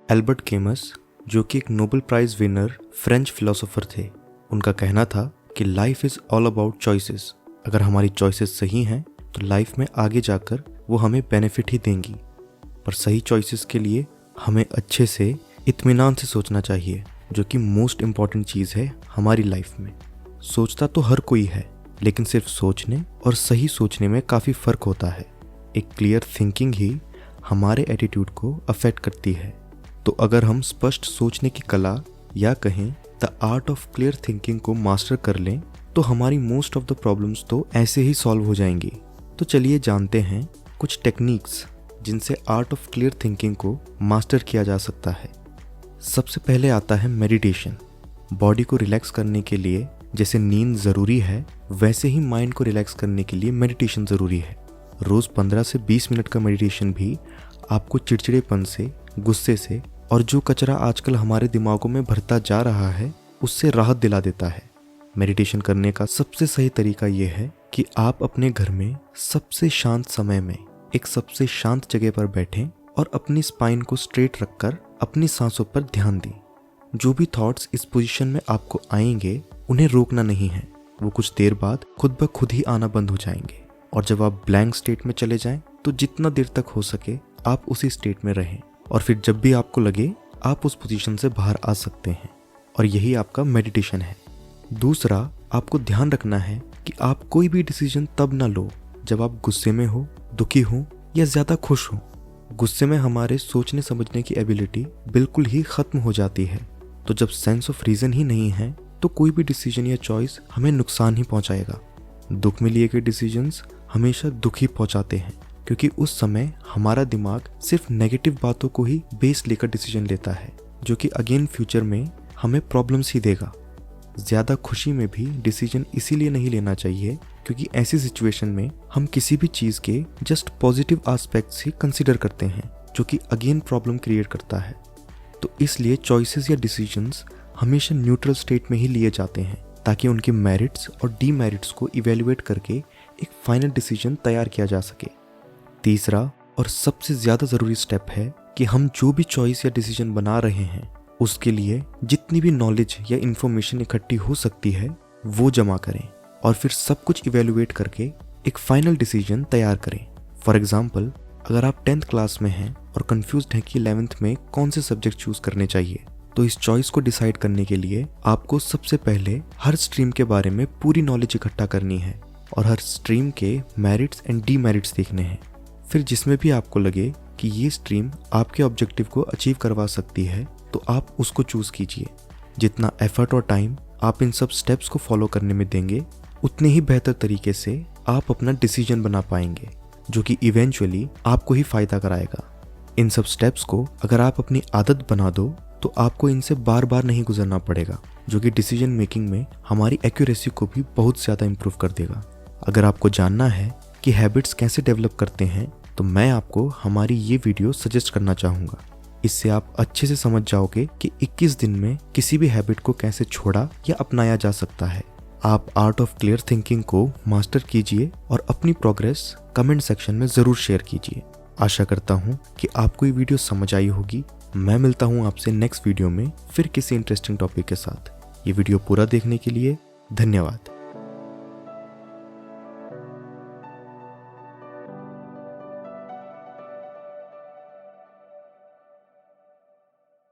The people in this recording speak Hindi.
एल्बर्ट कैमस, जो कि एक Nobel prize winner French philosopher थे, उनका कहना था कि life is all about choices. अगर हमारी चॉइसेस सही हैं तो लाइफ में आगे जाकर वो हमें बेनिफिट ही देंगी। पर सही चॉइसेस के लिए हमें अच्छे से इत्मीनान से सोचना चाहिए, जो कि मोस्ट इम्पॉर्टेंट चीज़ है हमारी लाइफ में। सोचता तो हर कोई है, लेकिन सिर्फ सोचने और सही सोचने में काफ़ी फ़र्क होता है। एक क्लियर थिंकिंग ही हमारे एटीट्यूड को अफेक्ट करती है। तो अगर हम स्पष्ट सोचने की कला या कहें the art of clear thinking को मास्टर कर लें तो हमारी मोस्ट ऑफ द प्रॉब्लम्स तो ऐसे ही सॉल्व हो जाएंगी। तो चलिए जानते हैं कुछ टेक्निक्स जिनसे आर्ट ऑफ क्लियर थिंकिंग को मास्टर किया जा सकता है। सबसे पहले आता है मेडिटेशन। बॉडी को रिलैक्स करने के लिए जैसे नींद ज़रूरी है, वैसे ही माइंड को रिलैक्स करने के लिए मेडिटेशन ज़रूरी है। रोज़ 15 से 20 मिनट का मेडिटेशन भी आपको चिड़चिड़ेपन से, गुस्से से और जो कचरा आजकल हमारे दिमागों में भरता जा रहा है उससे राहत दिला देता है। मेडिटेशन करने का सबसे सही तरीका ये है कि आप अपने घर में सबसे शांत समय में एक सबसे शांत जगह पर बैठें और अपनी स्पाइन को स्ट्रेट रखकर अपनी सांसों पर ध्यान दें। जो भी थॉट्स इस पोजीशन में आपको आएंगे उन्हें रोकना नहीं है, वो कुछ देर बाद खुद ब खुद ही आना बंद हो जाएंगे। और जब आप ब्लैंक स्टेट में चले जाएं तो जितना देर तक हो सके आप उसी स्टेट में रहें, और फिर जब भी आपको लगे आप उस पोजीशन से बाहर आ सकते हैं। और यही आपका मेडिटेशन है। दूसरा, आपको ध्यान रखना है कि आप कोई भी डिसीजन तब ना लो जब आप गुस्से में हो, दुखी हो या ज़्यादा खुश हो। गुस्से में हमारे सोचने समझने की एबिलिटी बिल्कुल ही ख़त्म हो जाती है। तो जब सेंस ऑफ रीज़न ही नहीं है तो कोई भी डिसीजन या चॉइस हमें नुकसान ही पहुंचाएगा। दुख में लिए गए डिसीजंस हमेशा दुख ही पहुंचाते हैं, क्योंकि उस समय हमारा दिमाग सिर्फ नेगेटिव बातों को ही बेस लेकर डिसीजन लेता है, जो कि अगेन फ्यूचर में हमें प्रॉब्लम्स ही देगा। ज़्यादा खुशी में भी डिसीजन इसीलिए नहीं लेना चाहिए क्योंकि ऐसी सिचुएशन में हम किसी भी चीज़ के जस्ट पॉजिटिव एस्पेक्ट्स ही कंसिडर करते हैं, जो कि अगेन प्रॉब्लम क्रिएट करता है। तो इसलिए चॉइसेस या डिसीजंस हमेशा न्यूट्रल स्टेट में ही लिए जाते हैं, ताकि उनके मेरिट्स और डीमेरिट्स को इवेल्युएट करके एक फाइनल डिसीजन तैयार किया जा सके। तीसरा और सबसे ज़्यादा ज़रूरी स्टेप है कि हम जो भी चॉइस या डिसीजन बना रहे हैं उसके लिए जितनी भी नॉलेज या इन्फॉर्मेशन इकट्ठी हो सकती है वो जमा करें, और फिर सब कुछ इवेल्युएट करके एक फाइनल डिसीजन तैयार करें। फॉर एग्जाम्पल, अगर आप 10th क्लास में हैं और कंफ्यूज्ड हैं कि 11th में कौन से सब्जेक्ट चूज़ करने चाहिए, तो इस चॉइस को डिसाइड करने के लिए आपको सबसे पहले हर स्ट्रीम के बारे में पूरी नॉलेज इकट्ठा करनी है और हर स्ट्रीम के मेरिट्स एंड डीमेरिट्स देखने हैं। फिर जिसमें भी आपको लगे कि ये स्ट्रीम आपके ऑब्जेक्टिव को अचीव करवा सकती है तो आप उसको चूज़ कीजिए। जितना एफर्ट और टाइम आप इन सब स्टेप्स को फॉलो करने में देंगे उतने ही बेहतर तरीके से आप अपना डिसीजन बना पाएंगे, जो कि इवेंचुअली आपको ही फ़ायदा कराएगा। इन सब स्टेप्स को अगर आप अपनी आदत बना दो तो आपको इनसे बार बार नहीं गुजरना पड़ेगा, जो कि डिसीजन मेकिंग में हमारी एक्यूरेसी को भी बहुत ज़्यादा इम्प्रूव कर देगा। अगर आपको जानना है कि हैबिट्स कैसे डेवलप करते हैं तो मैं आपको हमारी ये वीडियो सजेस्ट करना चाहूँगा। इससे आप अच्छे से समझ जाओगे कि 21 दिन में किसी भी हैबिट को कैसे छोड़ा या अपनाया जा सकता है। आप आर्ट ऑफ क्लियर थिंकिंग को मास्टर कीजिए और अपनी प्रोग्रेस कमेंट सेक्शन में ज़रूर शेयर कीजिए। आशा करता हूँ कि आपको ये वीडियो समझ आई होगी। मैं मिलता हूँ आपसे नेक्स्ट वीडियो में फिर किसी इंटरेस्टिंग टॉपिक के साथ। ये वीडियो पूरा देखने के लिए धन्यवाद।